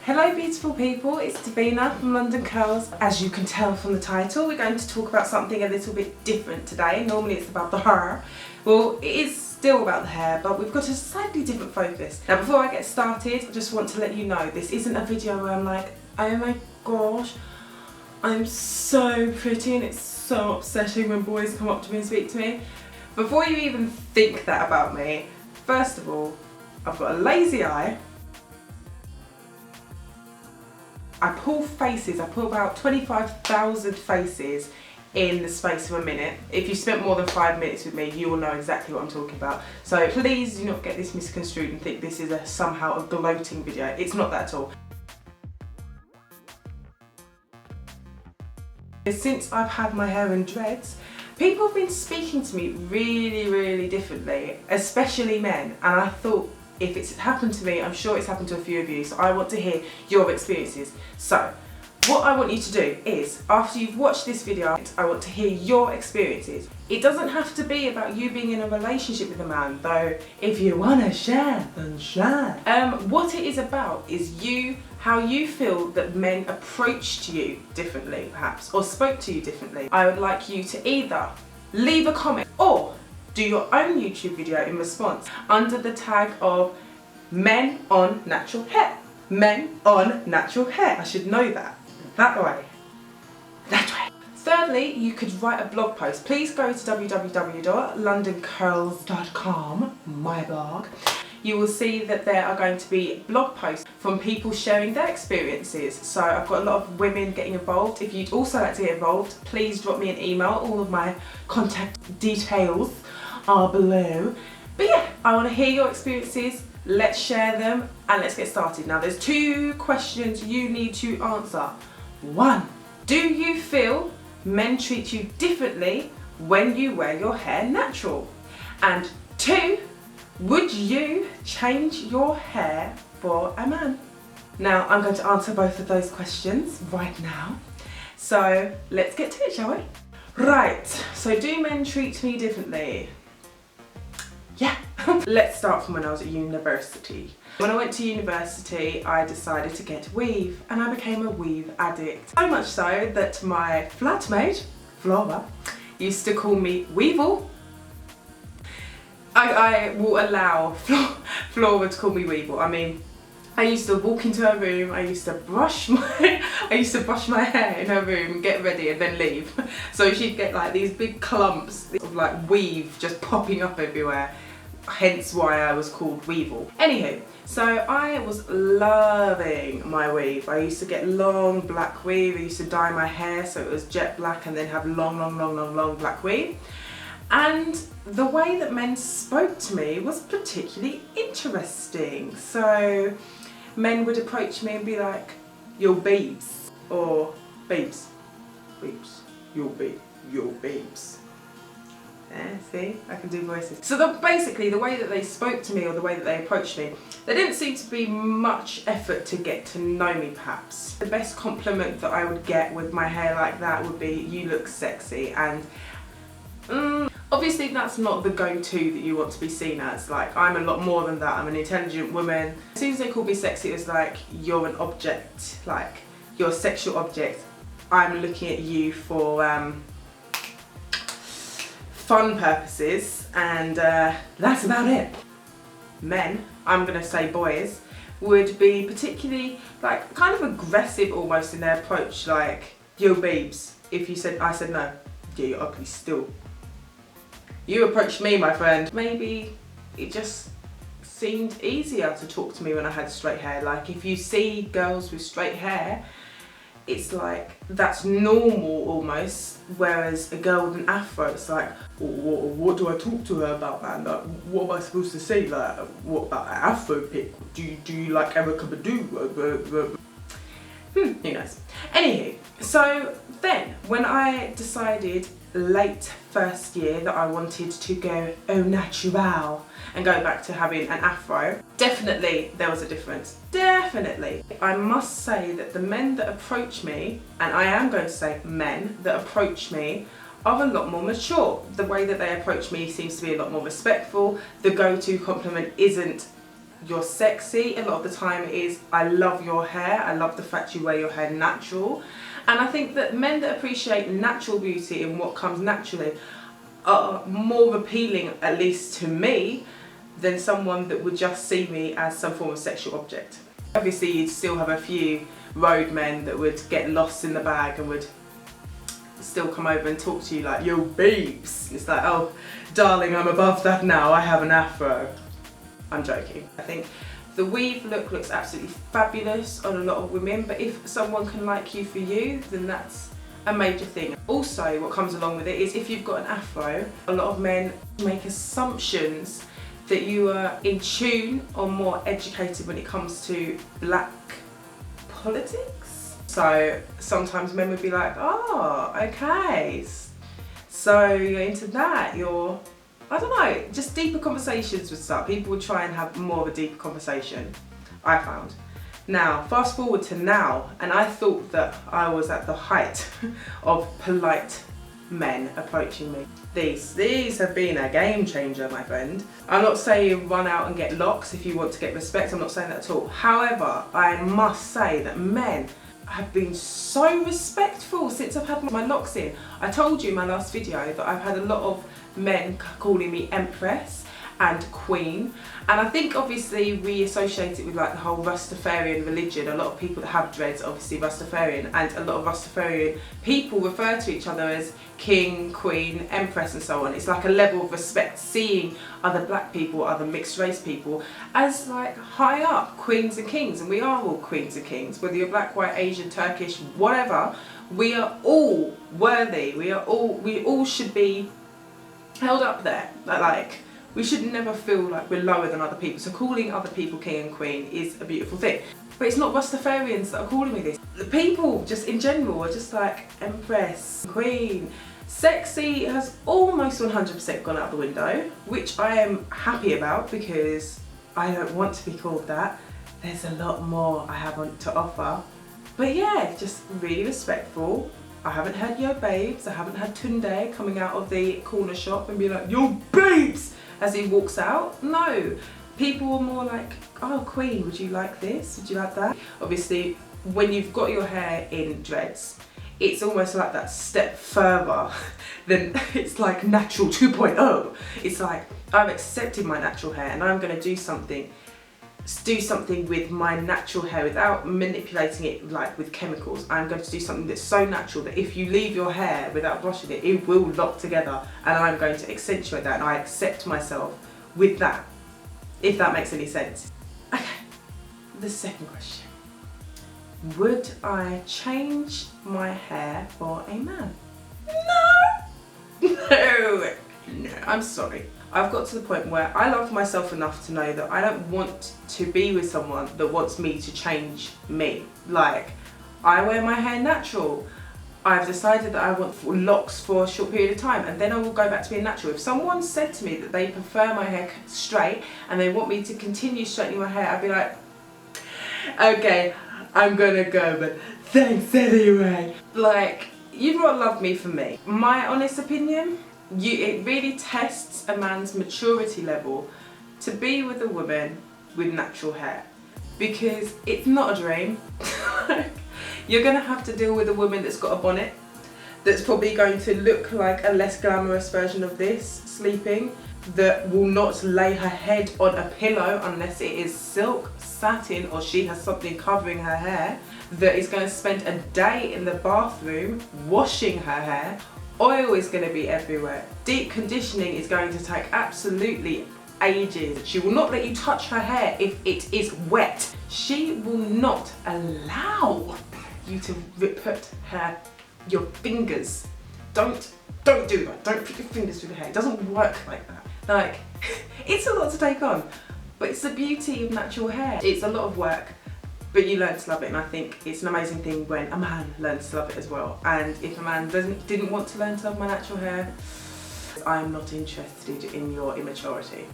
Hello beautiful people, it's Davina from London Curls. As you can tell from the title, we're going to talk about something a little bit different today. Normally it's about the hair. Well, it is still about the hair, but we've got a slightly different focus. Now before I get started, I just want to let you know this isn't a video where I'm like, oh my gosh, I'm so pretty and it's so upsetting when boys come up to me and speak to me. Before you even think that about me, first of all, I've got a lazy eye. I pull faces, I pull about 25,000 faces in the space of a minute. If you spent more than 5 minutes with me, you will know exactly what I'm talking about. So please do not get this misconstrued and think this is somehow a gloating video. It's not that at all. Since I've had my hair in dreads, people have been speaking to me really differently, especially men, and I thought, if it's happened to me, I'm sure it's happened to a few of you, so I want to hear your experiences. So, what I want you to do is, after you've watched this video, I want to hear your experiences. It doesn't have to be about you being in a relationship with a man, though if you want to share, then share. What it is about is how you feel that men approached you differently, perhaps, or spoke to you differently. I would like you to either leave a comment or do your own YouTube video in response under the tag of men on natural hair. Men on natural hair. I should know that. That way. That way. Thirdly, you could write a blog post. Please go to www.londoncurls.com, my blog. You will see that there are going to be blog posts from people sharing their experiences. So I've got a lot of women getting involved. If you'd also like to get involved, please drop me an email. All of my contact details are below. But yeah, I want to hear your experiences. Let's share them and let's get started. Now there's 2 questions you need to answer. 1, do you feel men treat you differently when you wear your hair natural? And 2, would you change your hair for a man? Now I'm going to answer both of those questions right now. So let's get to it, shall we? Right, so do men treat me differently? Yeah. Let's start from when I was at university. When I went to university, I decided to get weave and I became a weave addict. So much so that my flatmate, Flora, used to call me Weevil. I will allow Flora to call me Weevil. I mean, I used to walk into her room, I used to brush my hair in her room, get ready and then leave. So she'd get like these big clumps of like weave just popping up everywhere. Hence why I was called Weevil. Anywho, so I was loving my weave. I used to get long black weave. I used to dye my hair so it was jet black and then have long black weave. And the way that men spoke to me was particularly interesting. So men would approach me and be like, yo babes, or babes, yo babes. See, I can do voices. So basically the way that they spoke to me or the way that they approached me, there didn't seem to be much effort to get to know me perhaps. The best compliment that I would get with my hair like that would be, you look sexy, and obviously that's not the go-to that you want to be seen as. Like, I'm a lot more than that. I'm an intelligent woman. As soon as they called me sexy, it was like, you're an object, like you're a sexual object. I'm looking at you for fun purposes, and that's about it. Men, I'm gonna say boys, would be particularly like kind of aggressive almost in their approach, like, yo babes, if you said, I said no, yeah, you're ugly still. You approached me, my friend. Maybe it just seemed easier to talk to me when I had straight hair. Like, if you see girls with straight hair, it's like that's normal almost, whereas a girl with an afro, it's like, what do I talk to her about, man? Like, what am I supposed to say? Like, what about an afro pic? Do you like Erica Badu? Who knows? Anywho, so then when I decided late first year that I wanted to go au naturel and go back to having an afro, definitely there was a difference. Definitely. I must say that the men that approach me, and I am going to say men that approach me, are a lot more mature. The way that they approach me seems to be a lot more respectful. The go-to compliment isn't you're sexy. A lot of the time it is, I love your hair, I love the fact you wear your hair natural. And I think that men that appreciate natural beauty and what comes naturally are more appealing, at least to me, than someone that would just see me as some form of sexual object. Obviously you'd still have a few road men that would get lost in the bag and would still come over and talk to you like, yo babes. It's like, oh darling, I'm above that now, I have an afro. I'm joking. I think the weave look looks absolutely fabulous on a lot of women, but if someone can like you for you, then that's a major thing. Also, what comes along with it is if you've got an afro, a lot of men make assumptions that you are in tune or more educated when it comes to black politics. So sometimes men would be like, oh, okay, so you're into that, you're, I don't know, just deeper conversations would start. People would try and have more of a deeper conversation, I found. Now, fast forward to now, and I thought that I was at the height of polite men approaching me. These have been a game changer, my friend. I'm not saying run out and get locks if you want to get respect, I'm not saying that at all. However, I must say that men have been so respectful since I've had my locks in. I told you in my last video that I've had a lot of men calling me Empress and Queen, and I think obviously we associate it with like the whole Rastafarian religion. A lot of people that have dreads are obviously Rastafarian, and a lot of Rastafarian people refer to each other as King, Queen, Empress and so on. It's like a level of respect, seeing other black people, other mixed race people as like high up queens and kings, and we are all queens and kings, whether you're black, white, Asian, Turkish, whatever. We are all worthy, we all should be held up there. Like, we should never feel like we're lower than other people. So calling other people king and queen is a beautiful thing. But it's not Rastafarians that are calling me this. The people just in general are just like Empress, Queen. Sexy has almost 100% gone out the window, which I am happy about because I don't want to be called that. There's a lot more I have to offer. But yeah, just really respectful. I haven't had yo babes, I haven't had Tunde coming out of the corner shop and be like, yo babes, as he walks out. No, people were more like, oh Queen, would you like this? Would you like that? Obviously, when you've got your hair in dreads, it's almost like that step further than, it's like natural 2.0. It's like, I've accepted my natural hair and I'm gonna do something with my natural hair without manipulating it like with chemicals. I'm going to do something that's so natural that if you leave your hair without brushing it, it will lock together, and I'm going to accentuate that, and I accept myself with that, if that makes any sense. Okay, the second question. Would I change my hair for a man? No! No! No, I'm sorry. I've got to the point where I love myself enough to know that I don't want to be with someone that wants me to change me. Like, I wear my hair natural. I've decided that I want locks for a short period of time, and then I will go back to being natural. If someone said to me that they prefer my hair straight and they want me to continue straightening my hair, I'd be like, okay, I'm gonna go, but thanks anyway. Like, you've got to love me for me. My honest opinion, it really tests a man's maturity level to be with a woman with natural hair, because it's not a dream. You're gonna have to deal with a woman that's got a bonnet, that's probably going to look like a less glamorous version of this sleeping, that will not lay her head on a pillow unless it is silk, satin, or she has something covering her hair, that is going to spend a day in the bathroom washing her hair. Oil is going to be everywhere. Deep conditioning is going to take absolutely ages. She will not let you touch her hair if it is wet. She will not allow you to put your fingers. Don't do that. Don't put your fingers through the hair. It doesn't work like that. Like, it's a lot to take on, but it's the beauty of natural hair. It's a lot of work, but you learn to love it, and I think it's an amazing thing when a man learns to love it as well. And if a man didn't want to learn to love my natural hair, I'm not interested in your immaturity.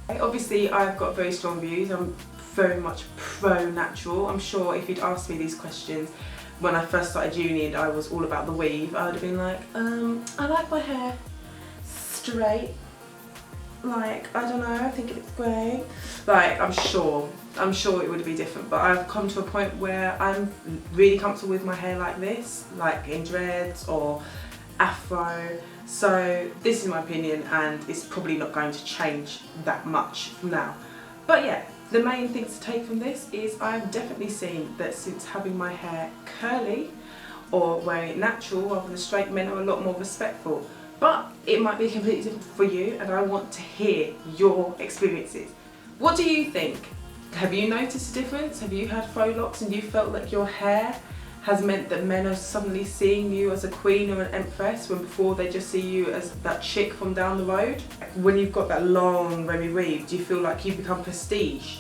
Obviously, I've got very strong views. I'm very much pro-natural. I'm sure if you'd asked me these questions when I first started uni and I was all about the weave, I would have been like, I like my hair straight. like, I don't know, I think it looks great. Like, I'm sure it would be different, but I've come to a point where I'm really comfortable with my hair like this, like in dreads or afro. So this is my opinion, and it's probably not going to change that much from now. But yeah, the main things to take from this is I've definitely seen that since having my hair curly or wearing it natural rather than straight, men are a lot more respectful. But it might be completely different for you, and I want to hear your experiences. What do you think? Have you noticed a difference? Have you had faux locks and you felt like your hair has meant that men are suddenly seeing you as a queen or an empress when before they just see you as that chick from down the road? When you've got that long wavy weave, do you feel like you become prestige?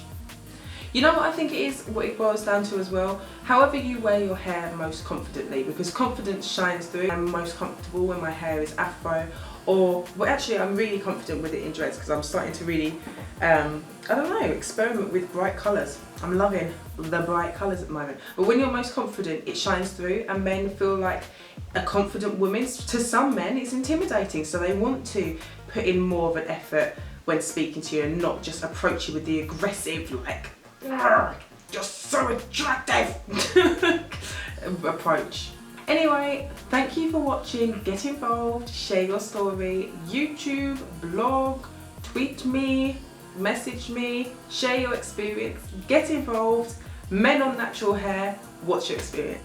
You know what I think it is, what it boils down to as well? However you wear your hair most confidently, because confidence shines through. I'm most comfortable when my hair is afro, or, well actually I'm really confident with it in dreads because I'm starting to really, I don't know, experiment with bright colours. I'm loving the bright colours at the moment. But when you're most confident, it shines through, and men feel like a confident woman. To some men, it's intimidating, so they want to put in more of an effort when speaking to you and not just approach you with the aggressive, like, you're so attractive approach. Anyway, thank you for watching. Get involved, share your story, YouTube, blog, tweet me, message me, share your experience, get involved. Men on natural hair, what's your experience?